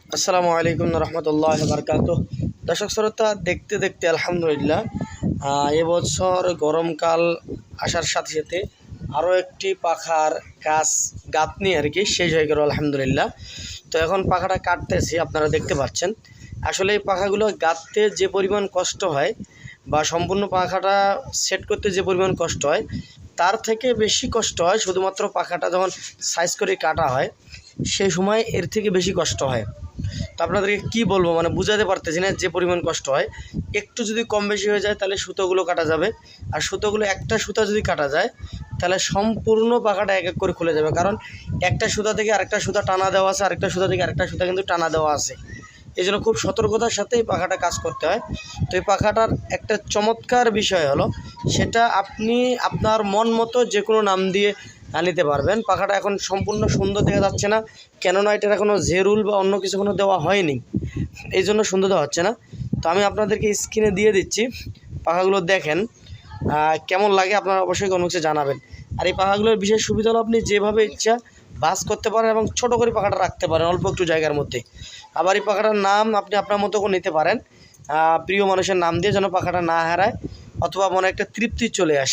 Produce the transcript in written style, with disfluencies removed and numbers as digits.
আসসালামু আলাইকুম রহমতুল্লাহ বারকাতুহ। দর্শক শ্রোতা, দেখতে দেখতে আলহামদুলিল্লাহ এবছর গরমকাল আসার সাথে সাথে আরও একটি পাখার কাজ গাঁথনি আর কি শেষ হয়ে গেল আলহামদুলিল্লাহ। তো এখন পাখাটা কাটতেছি, আপনারা দেখতে পাচ্ছেন। আসলে এই পাখাগুলো গাঁথতে যে পরিমাণ কষ্ট হয় বা সম্পূর্ণ পাখাটা সেট করতে যে পরিমাণ কষ্ট হয়, তার থেকে বেশি কষ্ট হয় শুধুমাত্র পাখাটা যখন সাইজ করে কাটা হয়, সেই সময় এর থেকে বেশি কষ্ট হয়। তো আপনাদেরকে কী বলবো, মানে বুঝাতে পারতেছি না যে পরিমাণ কষ্ট হয়। একটু যদি কম বেশি হয়ে যায় তাহলে সুতোগুলো কাটা যাবে, আর সুতোগুলো একটা সুতা যদি কাটা যায় তাহলে সম্পূর্ণ পাখাটা এক এক করে খুলে যাবে। কারণ একটা সুতা থেকে আরেকটা সুতা টানা দেওয়া আছে, আরেকটা সুতা থেকে আরেকটা সুতা কিন্তু টানা দেওয়া আছে। এই জন্য খুব সতর্কতার সাথে এই পাখাটা কাজ করতে হয়। তো এই পাখাটার একটা চমৎকার বিষয় হলো, সেটা আপনি আপনার মন মতো যে কোনো নাম দিয়ে নিতে পারবেন। পাখাটা এখন সম্পূর্ণ সুন্দর দেখা যাচ্ছে না, কেননা এটার এখনও জেরুল বা অন্য কিছু কোনো দেওয়া হয়নি, এই জন্য সুন্দর দেওয়া হচ্ছে না। তো আমি আপনাদেরকে স্ক্রিনে দিয়ে দিচ্ছি, পাখাগুলো দেখেন কেমন লাগে, আপনারা অবশ্যই কমেন্টসে জানাবেন। আর এই পাখাগুলোর বিশেষ সুবিধা হলো আপনি যেভাবে ইচ্ছা ভাঁজ করতে পারেন এবং ছোটো করে পাখাটা রাখতে পারেন অল্প একটু জায়গার মধ্যে। আবার এই পাখাটার নাম আপনি আপনার মতো করে নিতে পারেন, প্রিয় মানুষের নাম দিয়ে, যেন পাখাটা না হারায় অথবা মনে একটা তৃপ্তি চলে আসে।